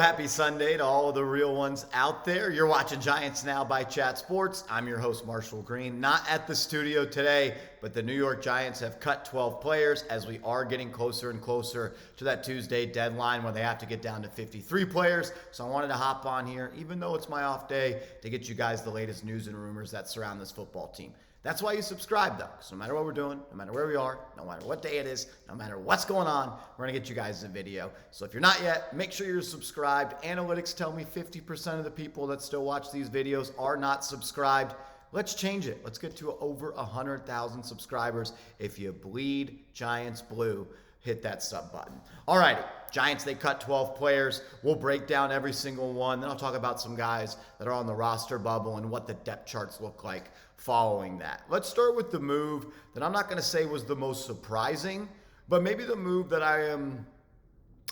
happy Sunday to all of the real ones out there. You're watching Giants Now by Chat Sports. I'm your host, Marshall Green. Not at the studio today, but the New York Giants have cut 12 players as we are getting closer and closer to that Tuesday deadline when they have to get down to 53 players. So I wanted to hop on here, even though it's my off day, to get you guys the latest news and rumors that surround this football team. That's why you subscribe, though, because no matter what we're doing, no matter where we are, no matter what day it is, no matter what's going on, we're going to get you guys a video. So if you're not yet, make sure you're subscribed. Analytics tell me 50% of the people that still watch these videos are not subscribed. Let's change it. Let's get to over 100,000 subscribers. If you bleed Giants blue, hit that sub button. All righty. Giants, they cut 12 players. We'll break down every single one. Then I'll talk about some guys that are on the roster bubble and what the depth charts look like following that. Let's start with the move that I'm not going to say was the most surprising, but maybe the move that I am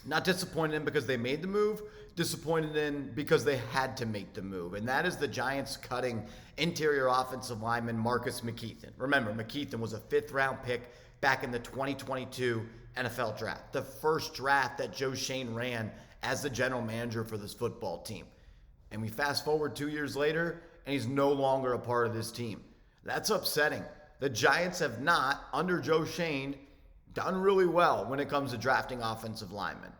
not disappointed in because they made the move, disappointed in because they had to make the move. And that is the Giants cutting interior offensive lineman Marcus McKethan. Remember, McKethan was a 5th-round pick back in the 2022 NFL draft, the first draft that Joe Schoen ran as the general manager for this football team. And we fast forward 2 years later, and he's no longer a part of this team. That's upsetting. The Giants have not, under Joe Schoen, done really well when it comes to drafting offensive linemen.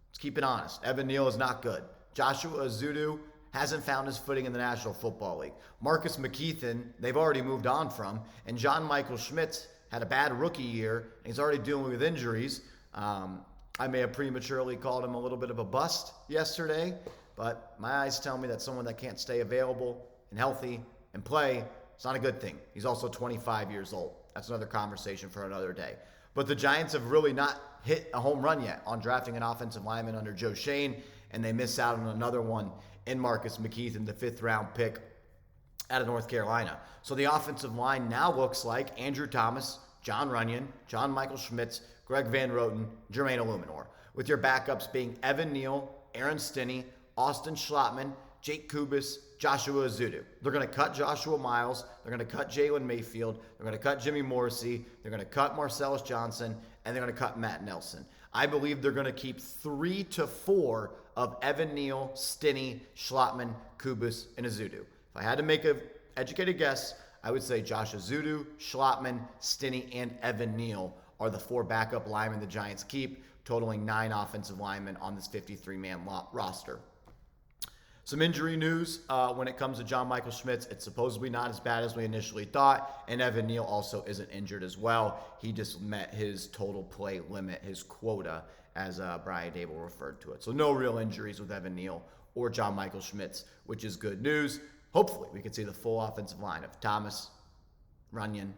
Let's keep it honest. Evan Neal is not good. Joshua Kelley hasn't found his footing in the National Football League. Marcus McKethan, they've already moved on from. And John Michael Schmitz had a bad rookie year, and he's already dealing with injuries. I may have prematurely called him a little bit of a bust yesterday, but my eyes tell me that someone that can't stay available and healthy and play, it's not a good thing. He's also 25 years old. That's another conversation for another day. But the Giants have really not hit a home run yet on drafting an offensive lineman under Joe Schoen, and they miss out on another one in Marcus McKethan, the 5th-round pick out of North Carolina. So the offensive line now looks like Andrew Thomas, John Runyon, John Michael Schmitz, Greg Van Roten, Jermaine Illuminor, with your backups being Evan Neal, Aaron Stinney, Austin Schlottman, Jake Kubis, Joshua Kelley. They're going to cut Joshua Miles. They're going to cut Jalen Mayfield. They're going to cut Jimmy Morrissey. They're going to cut Marcellus Johnson. And they're going to cut Matt Nelson. I believe they're going to keep 3 to 4 of Evan Neal, Stinney, Schlottman, Kubis, and Ezeudu. If I had to make an educated guess, I would say Josh Ezeudu, Schlottman, Stinney, and Evan Neal are the 4 backup linemen the Giants keep, totaling 9 offensive linemen on this 53-man roster. Some injury news when it comes to John Michael Schmitz. It's supposedly not as bad as we initially thought, and Evan Neal also isn't injured as well. He just met his total play limit, his quota, as Brian Daboll referred to it. So no real injuries with Evan Neal or John Michael Schmitz, which is good news. Hopefully, we can see the full offensive line of Thomas, Runyon,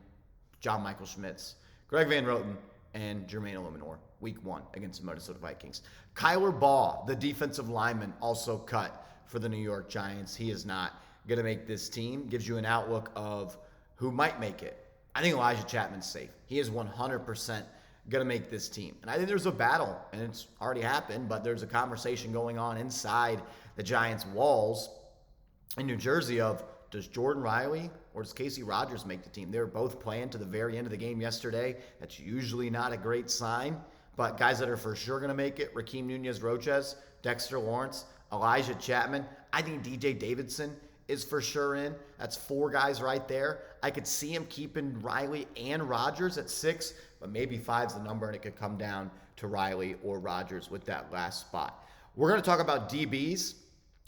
John Michael Schmitz, Greg Van Roten, and Jermaine Illuminor, week 1 against the Minnesota Vikings. Kyler Baugh, the defensive lineman, also cut for the New York Giants. He is not going to make this team. Gives you an outlook of who might make it. I think Elijah Chapman's safe. He is 100% going to make this team. And I think there's a battle, and it's already happened, but there's a conversation going on inside the Giants' walls in New Jersey of, does Jordan Riley or does Casey Rogers make the team? They were both playing to the very end of the game yesterday. That's usually not a great sign. But guys that are for sure going to make it, Rakeem Nunez-Roches, Dexter Lawrence, Elijah Chapman. I think DJ Davidson is for sure in. That's 4 guys right there. I could see him keeping Riley and Rogers at 6, but maybe 5's the number, and it could come down to Riley or Rogers with that last spot. We're going to talk about DBs.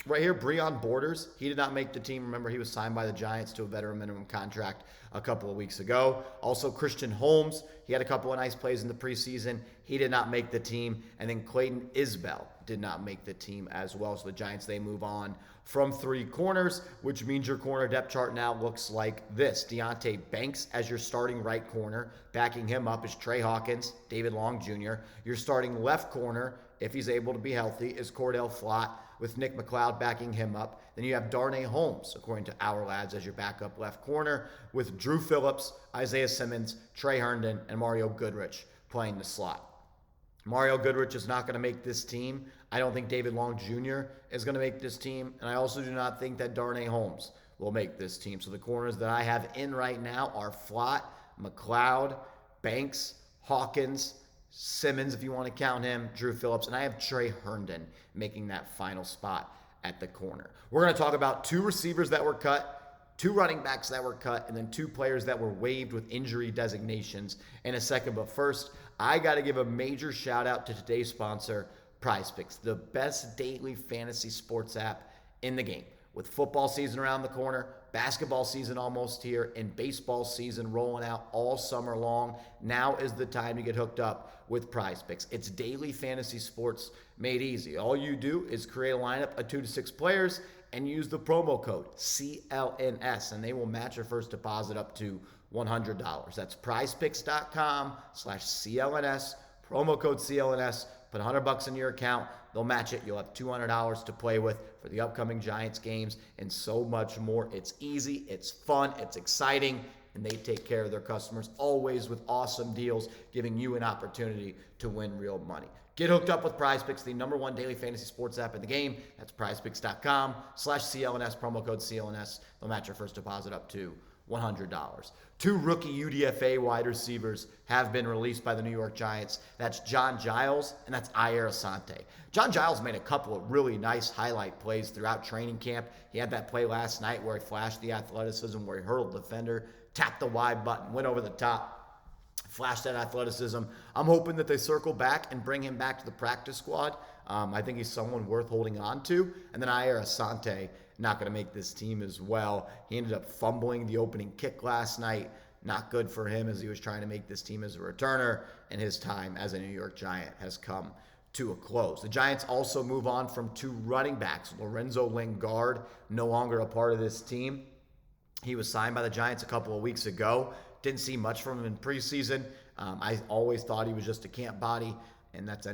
Right here, Breon Borders. He did not make the team. Remember, he was signed by the Giants to a veteran minimum contract a couple of weeks ago. Also, Christian Holmes. He had a couple of nice plays in the preseason. He did not make the team. And then Clayton Isbell did not make the team as well. So the Giants, they move on from 3 corners, which means your corner depth chart now looks like this. Deonte Banks as your starting right corner. Backing him up is Trey Hawkins, David Long Jr. Your starting left corner, if he's able to be healthy, is Cordell Flott, with Nick McLeod backing him up. Then you have Darnay Holmes, according to Our Lads, as your backup left corner, with Drew Phillips, Isaiah Simmons, Trey Herndon, and Mario Goodrich playing the slot. Mario Goodrich is not going to make this team. I don't think David Long Jr. is going to make this team, and I also do not think that Darnay Holmes will make this team. So the corners that I have in right now are Flott, McLeod, Banks, Hawkins, Simmons, if you want to count him, Drew Phillips, and I have Trey Herndon making that final spot at the corner. We're going to talk about 2 receivers that were cut, 2 running backs that were cut, and then 2 players that were waived with injury designations in a second. But first, I got to give a major shout out to today's sponsor, PrizePicks, the best daily fantasy sports app in the game. With football season around the corner, basketball season almost here, and baseball season rolling out all summer long, now is the time to get hooked up with PrizePicks. It's daily fantasy sports made easy. All you do is create a lineup of 2 to 6 players and use the promo code CLNS, and they will match your first deposit up to $100. That's prizepicks.com/CLNS, promo code CLNS. Put $100 in your account. They'll match it. You'll have $200 to play with for the upcoming Giants games and so much more. It's easy, it's fun, it's exciting, and they take care of their customers always with awesome deals, giving you an opportunity to win real money. Get hooked up with PrizePicks, the #1 daily fantasy sports app in the game. That's prizepicks.com/CLNS, promo code CLNS. They'll match your first deposit up to $100. 2 rookie UDFA wide receivers have been released by the New York Giants. That's John Jiles and that's Ayir Asante. John Jiles made a couple of really nice highlight plays throughout training camp. He had that play last night where he flashed the athleticism, where he hurdled the defender, tapped the wide button, went over the top, flashed that athleticism. I'm hoping that they circle back and bring him back to the practice squad. I think he's someone worth holding on to. And then Ayir Asante, not going to make this team as well. He ended up fumbling the opening kick last night. Not good for him as he was trying to make this team as a returner, and his time as a New York Giant has come to a close. The Giants also move on from 2 running backs. Lorenzo Lingard, no longer a part of this team. He was signed by the Giants a couple of weeks ago. Didn't see much from him in preseason. I always thought he was just a camp body, and that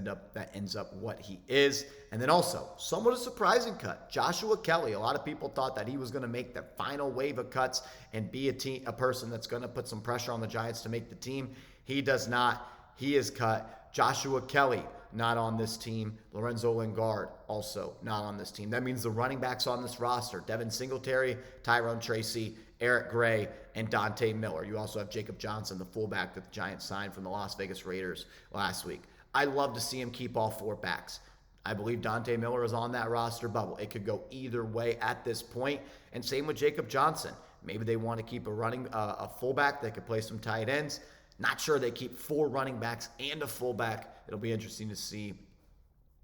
ends up what he is. And then also, somewhat a surprising cut, Joshua Kelley. A lot of people thought that he was going to make the final wave of cuts and be a person that's going to put some pressure on the Giants to make the team. He does not. He is cut. Joshua Kelley, not on this team. Lorenzo Lingard, also not on this team. That means the running backs on this roster, Devin Singletary, Tyrone Tracy, Eric Gray, and Dante Miller. You also have Jacob Johnson, the fullback that the Giants signed from the Las Vegas Raiders last week. I love to see him keep all 4 backs. I believe Dante Miller is on that roster bubble. It could go either way at this point. And same with Jacob Johnson. Maybe they want to keep a fullback that could play some tight ends. Not sure they keep 4 running backs and a fullback. It'll be interesting to see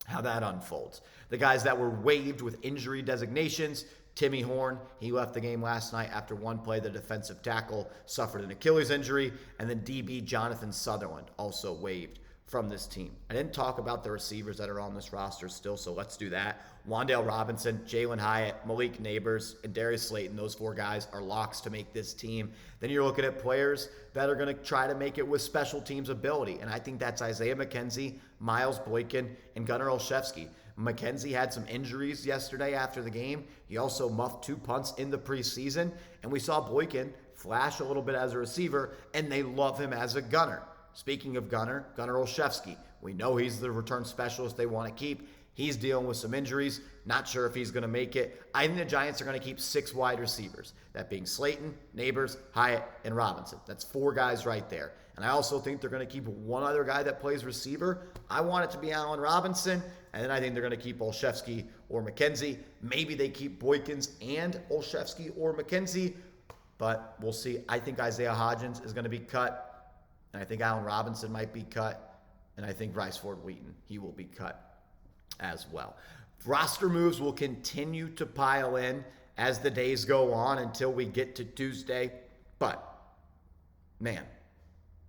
how that unfolds. The guys that were waived with injury designations, Timmy Horne, he left the game last night after one play. The defensive tackle suffered an Achilles injury. And then DB Jonathan Sutherland also waived from this team. I didn't talk about the receivers that are on this roster still, so let's do that. Wan'Dale Robinson, Jalen Hyatt, Malik Neighbors, and Darius Slayton. Those 4 guys are locks to make this team. Then you're looking at players that are going to try to make it with special teams ability, and I think that's Isaiah McKenzie, Miles Boykin, and Gunnar Olszewski. McKenzie had some injuries yesterday after the game. He also muffed 2 punts in the preseason, and we saw Boykin flash a little bit as a receiver, and they love him as a gunner. Speaking of Gunnar Olszewski, we know he's the return specialist they want to keep. He's dealing with some injuries. Not sure if he's going to make it. I think the Giants are going to keep 6 wide receivers, that being Slayton, Neighbors, Hyatt, and Robinson. That's 4 guys right there. And I also think they're going to keep one other guy that plays receiver. I want it to be Allen Robinson, and then I think they're going to keep Olszewski or McKenzie. Maybe they keep Boykins and Olszewski or McKenzie, but we'll see. I think Isaiah Hodgins is going to be cut. And I think Allen Robinson might be cut. And I think Bryce Ford-Wheaton, he will be cut as well. Roster moves will continue to pile in as the days go on until we get to Tuesday. But, man,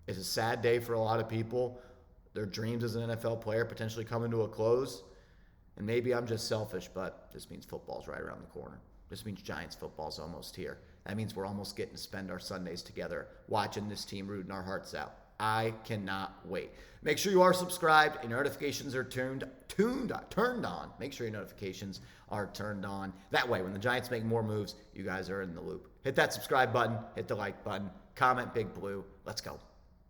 it's a sad day for a lot of people. Their dreams as an NFL player potentially coming to a close. And maybe I'm just selfish, but this means football's right around the corner. This means Giants football's almost here. That means we're almost getting to spend our Sundays together watching this team rooting our hearts out. I cannot wait. Make sure you are subscribed and your notifications are turned on. Make sure your notifications are turned on. That way, when the Giants make more moves, you guys are in the loop. Hit that subscribe button, hit the like button, comment Big Blue. Let's go.